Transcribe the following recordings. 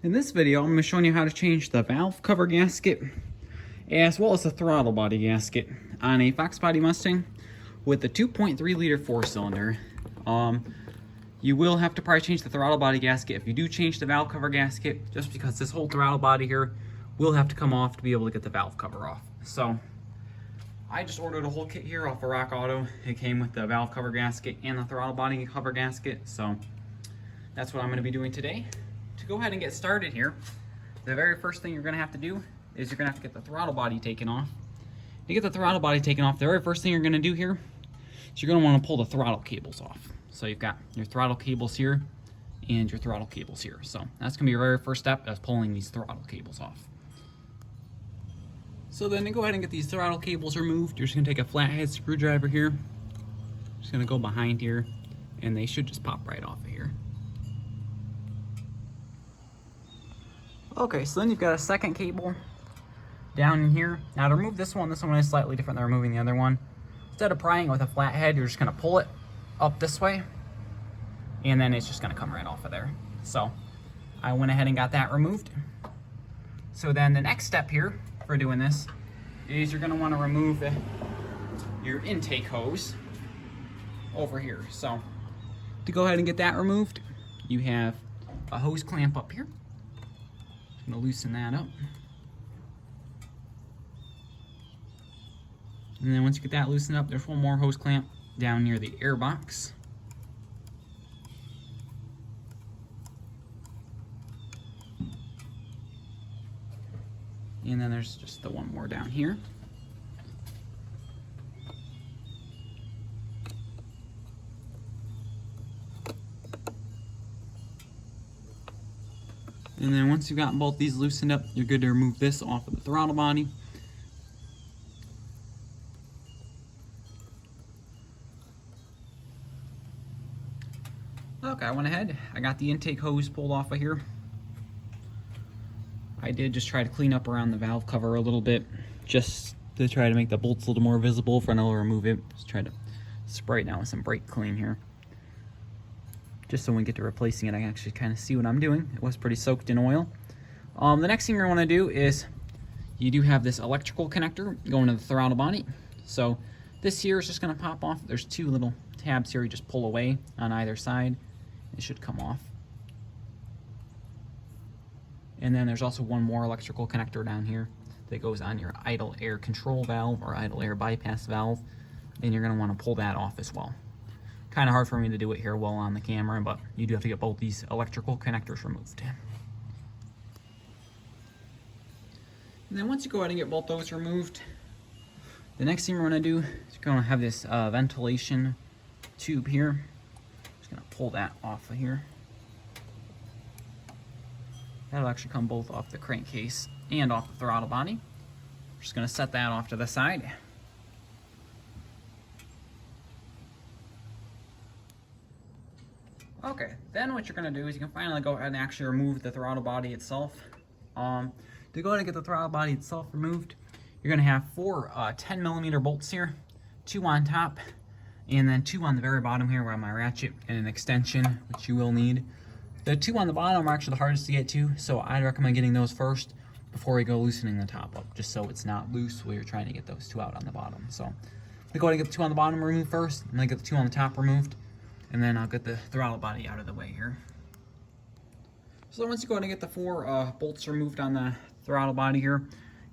In this video, I'm going to be showing you how to change the valve cover gasket as well as the throttle body gasket on a Foxbody Mustang with the 2.3 liter 4-cylinder. You will have to probably change the throttle body gasket if you do change the valve cover gasket, just because this whole throttle body here will have to come off to be able to get the valve cover off. So I just ordered a whole kit here off of Rock Auto. It came with the valve cover gasket and the throttle body cover gasket, so that's what I'm going to be doing today. To go ahead and get started here, the very first thing you're going to have to do is you're going to have to get the throttle body taken off. To get the throttle body taken off, the very first thing you're going to do here is you're going to want to pull the throttle cables off. So you've got your throttle cables here and your throttle cables here. So that's going to be your very first step, is pulling these throttle cables off. So then to go ahead and get these throttle cables removed, you're just going to take a flathead screwdriver here. Just going to go behind here, and they should just pop right off of here. Okay, so then you've got a second cable down in here. Now to remove this one is slightly different than removing the other one. Instead of prying it with a flathead, you're just going to pull it up this way, and then it's just going to come right off of there. So I went ahead and got that removed. So then the next step here for doing this is you're going to want to remove your intake hose over here. So to go ahead and get that removed, you have a hose clamp up here. I'm going to loosen that up. And then once you get that loosened up, there's one more hose clamp down near the air box. And then there's just the one more down here. And then once you've got both these loosened up, you're good to remove this off of the throttle body. Okay, I went ahead, I got the intake hose pulled off of here. I did just try to clean up around the valve cover a little bit, just to try to make the bolts a little more visible for now to remove it. Just try to spray it down with some brake clean here. Just so when we get to replacing it, I can actually kind of see what I'm doing. It was pretty soaked in oil. The next thing you're going to want to do is, you do have this electrical connector going to the throttle body. So this here is just going to pop off. There's two little tabs here you just pull away on either side. It should come off. And then there's also one more electrical connector down here that goes on your idle air control valve or idle air bypass valve. And you're going to want to pull that off as well. Kind of hard for me to do it here while on the camera, but you do have to get both these electrical connectors removed. And then once you go ahead and get both those removed, the next thing we're going to do is you're going to have this ventilation tube here. Just going to pull that off of here. That'll actually come both off the crankcase and off the throttle body. We're just going to set that off to the side. Okay, then what you're going to do is you can finally go ahead and actually remove the throttle body itself. To go ahead and get the throttle body itself removed, you're going to have four 10mm bolts here, 2 on top, and then 2 on the very bottom here where my ratchet and an extension, which you will need. The 2 on the bottom are actually the hardest to get to, so I'd recommend getting those first before we go loosening the top up, just so it's not loose while you're trying to get those 2 out on the bottom. So we go ahead and get the 2 on the bottom removed first, and then get the 2 on the top removed. And then I'll get the throttle body out of the way here. So once you go ahead and get the 4 bolts removed on the throttle body here,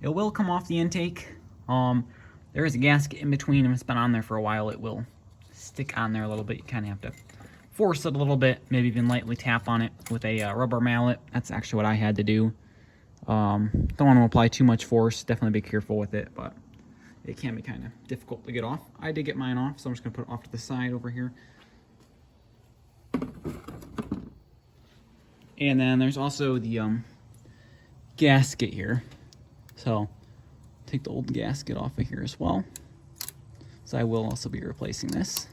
it will come off the intake. There is a gasket in between, and it's been on there for a while. It will stick on there a little bit. You kind of have to force it a little bit, maybe even lightly tap on it with a rubber mallet. That's actually what I had to do. Don't want to apply too much force. Definitely be careful with it, but it can be kind of difficult to get off. I did get mine off, so I'm just going to put it off to the side over here. And then there's also the gasket here. So take the old gasket off of here as well. So I will also be replacing this.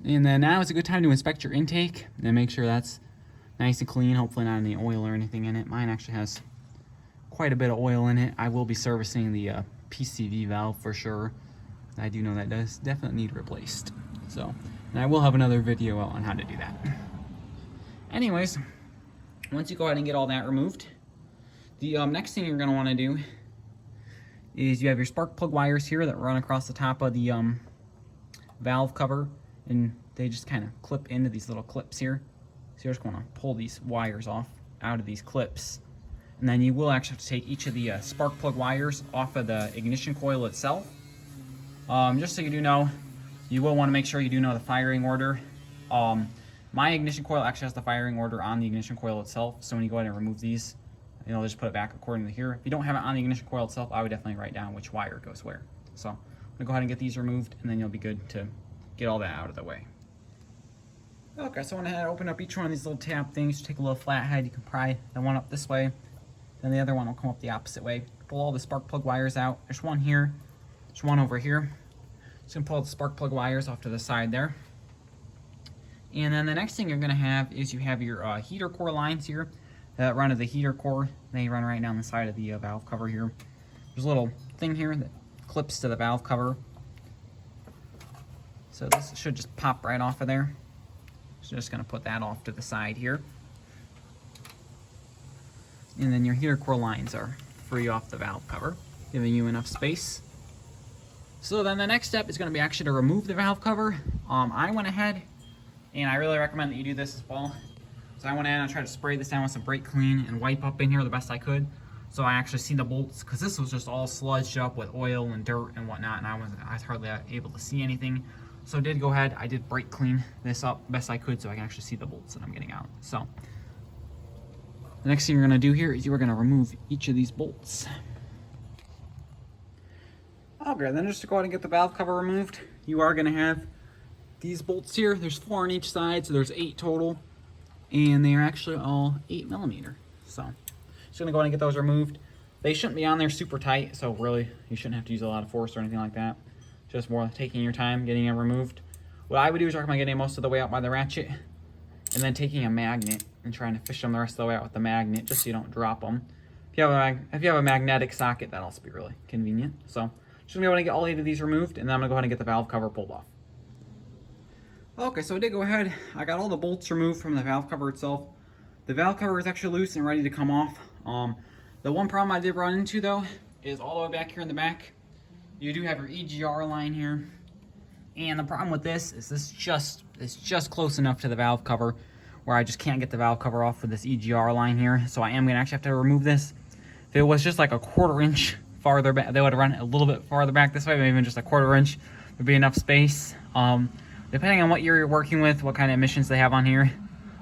And then now is a good time to inspect your intake and make sure that's nice and clean. Hopefully not any oil or anything in it. Mine actually has quite a bit of oil in it. I will be servicing the PCV valve for sure. I do know that does definitely need replaced. So, and I will have another video on how to do that. anyways, once you go ahead and get all that removed, the next thing you're going to want to do is you have your spark plug wires here that run across the top of the valve cover, and they just kind of clip into these little clips here. So you're just going to pull these wires off out of these clips, and then you will actually have to take each of the spark plug wires off of the ignition coil itself. Just so you do know, you will want to make sure you do know the firing order. My ignition coil actually has the firing order on the ignition coil itself, so when you go ahead and remove these, you'll just put it back according to here. If you don't have it on the ignition coil itself, I would definitely write down which wire goes where. So I'm going to go ahead and get these removed, and then you'll be good to get all that out of the way. Okay, so I went ahead and open up each one of these little tab things. Take a little flathead. You can pry the one up this way, then the other one will come up the opposite way. Pull all the spark plug wires out. There's one here. There's one over here. Just going to pull the spark plug wires off to the side there. And then the next thing you're going to have is you have your heater core lines here that run to the heater core. They run right down the side of the valve cover here. There's a little thing here that clips to the valve cover. So this should just pop right off of there. So just going to put that off to the side here. And then your heater core lines are free off the valve cover, giving you enough space. So then the next step is going to be actually to remove the valve cover. I went ahead, and I really recommend that you do this as well. So I went in and I tried to spray this down with some brake clean and wipe up in here the best I could. So I actually see the bolts, because this was just all sludged up with oil and dirt and whatnot, and I was hardly able to see anything. So I did go ahead, I did brake clean this up best I could so I can actually see the bolts that I'm getting out. So the next thing you're going to do here is you are going to remove each of these bolts. Okay, then just to go ahead and get the valve cover removed, you are going to have these bolts here. There's 4 on each side, so there's 8 total, and they are actually all 8mm. So just going to go ahead and get those removed. They shouldn't be on there super tight, so really you shouldn't have to use a lot of force or anything like that. Just more taking your time getting it removed. What I would do is recommend getting most of the way out by the ratchet, and then taking a magnet and trying to fish them the rest of the way out with the magnet, just so you don't drop them. If you have a magnetic socket, that'll also be really convenient. So just gonna be able to get all 8 of these removed, and then I'm gonna go ahead and get the valve cover pulled off. Okay, so I did go ahead. I got all the bolts removed from the valve cover itself. The valve cover is actually loose and ready to come off. The one problem I did run into though is all the way back here in the back. You do have your EGR line here, and the problem with this is it's just close enough to the valve cover where I just can't get the valve cover off with this EGR line here. So I am gonna actually have to remove this. If it was just like a 1/4 inch farther back, they would run it a little bit farther back this way, maybe even just a 1/4 inch would be enough space. Depending on what year you're working with, what kind of emissions they have on here.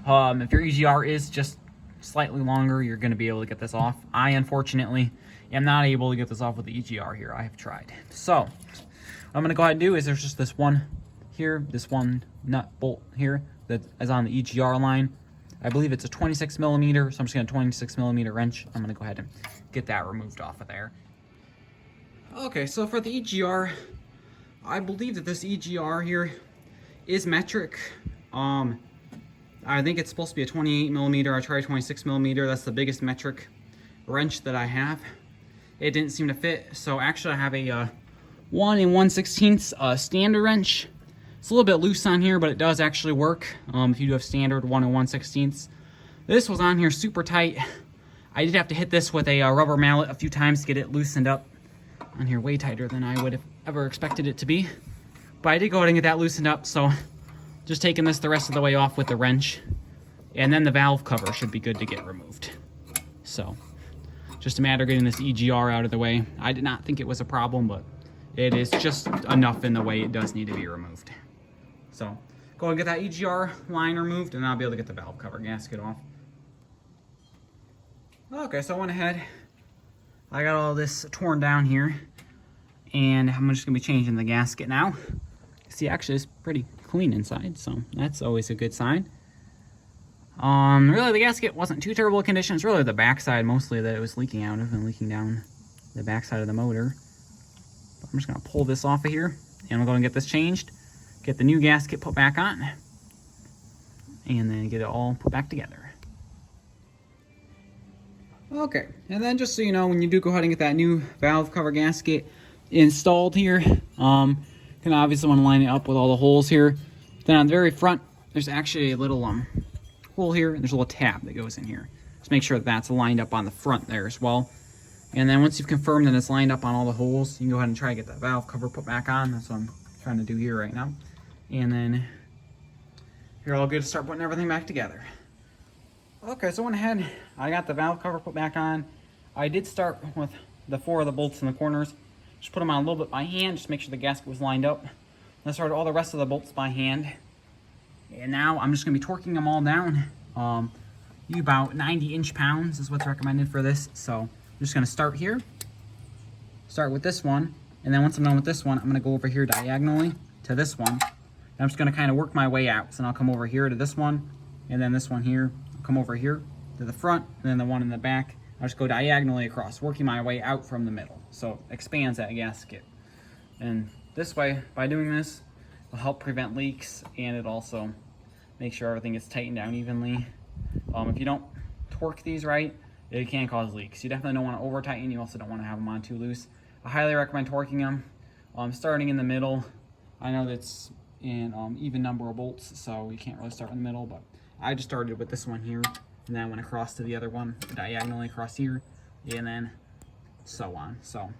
If your EGR is just slightly longer, you're going to be able to get this off. I unfortunately am not able to get this off with the EGR here. I have tried. So what I'm going to go ahead and do is there's just this one here, this one nut bolt here that is on the EGR line. I believe it's a 26mm, so I'm just going to 26mm wrench. I'm going to go ahead and get that removed off of there. Okay, so for the EGR, I believe that this EGR here is metric. I think it's supposed to be a 28mm. I tried 26mm. That's the biggest metric wrench that I have. It didn't seem to fit, so actually I have a 1 1/16 standard wrench. It's a little bit loose on here, but it does actually work if you do have standard 1 1/16. This was on here super tight. I did have to hit this with a rubber mallet a few times to get it loosened up on here, way tighter than I would have ever expected it to be. But I did go ahead and get that loosened up, so just taking this the rest of the way off with the wrench, and then the valve cover should be good to get removed. So just a matter of getting this EGR out of the way. I did not think it was a problem, but it is just enough in the way it does need to be removed. So go ahead and get that EGR line removed, and I'll be able to get the valve cover gasket off. Okay, so I went ahead. I got all this torn down here, and I'm just gonna be changing the gasket now. See, actually it's pretty clean inside, so that's always a good sign. Really the gasket wasn't too terrible condition. It's really the backside mostly that it was leaking out of and leaking down the backside of the motor. But I'm just gonna pull this off of here, and we'll go and get this changed, get the new gasket put back on, and then get it all put back together. Okay, and then just so you know, when you do go ahead and get that new valve cover gasket installed here, can obviously want to line it up with all the holes here. Then on the very front, there's actually a little hole here, and there's a little tab that goes in here. Just make sure that that's lined up on the front there as well. And then once you've confirmed that it's lined up on all the holes, you can go ahead and try to get that valve cover put back on. That's what I'm trying to do here right now. And then you're all good to start putting everything back together. Okay, so I went ahead, I got the valve cover put back on. I did start with the 4 of the bolts in the corners. Just put them on a little bit by hand, just make sure the gasket was lined up. I started all the rest of the bolts by hand. And now I'm just gonna be torquing them all down. About 90 inch-pounds is what's recommended for this. So I'm just gonna start here. Start with this one, and then once I'm done with this one, I'm gonna go over here diagonally to this one. And I'm just gonna kind of work my way out. So then I'll come over here to this one, and then this one here. I'll come over here to the front, and then the one in the back. I'll just go diagonally across, working my way out from the middle. So it expands that gasket. And this way, by doing this, it'll help prevent leaks, and it also makes sure everything gets tightened down evenly. If you don't torque these right, it can cause leaks. You definitely don't want to over tighten. You also don't want to have them on too loose. I highly recommend torquing them. Starting in the middle. I know that's an even number of bolts, so you can't really start in the middle, but I just started with this one here, and then I went across to the other one, diagonally across here, and then so on. So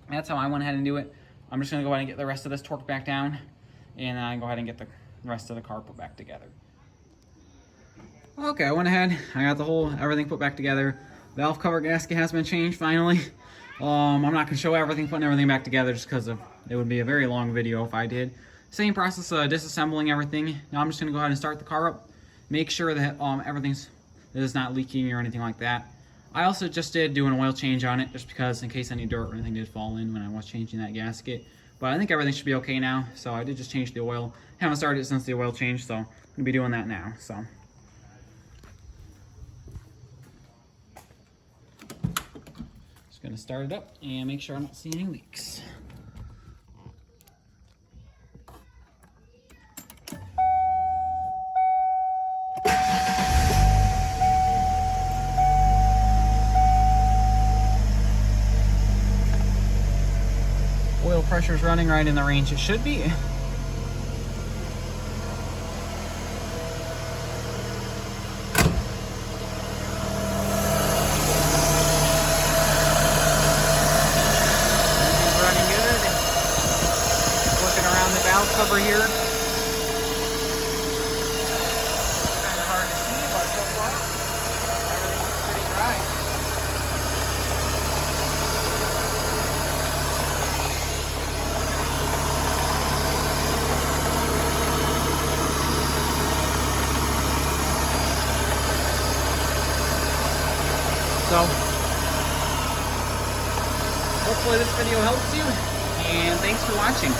that's how I went ahead and do it. I'm just going to go ahead and get the rest of this torqued back down, and then I go ahead and get the rest of the car put back together. Okay, I went ahead, I got everything put back together. Valve cover gasket has been changed finally. I'm not going to show putting everything back together just because it would be a very long video if I did. Same process of disassembling everything. Now I'm just going to go ahead and start the car up. Make sure that everything is not leaking or anything like that. I also just did do an oil change on it just because in case any dirt or anything did fall in when I was changing that gasket. But I think everything should be okay now, so I did just change the oil. Haven't started it since the oil change, so I'm going to be doing that now. So just going to start it up and make sure I don't see any leaks. Oil pressure is running right in the range it should be. Valve cover here. Kind of hard to see, but so far everything's pretty dry. So hopefully this video helps you, and thanks for watching.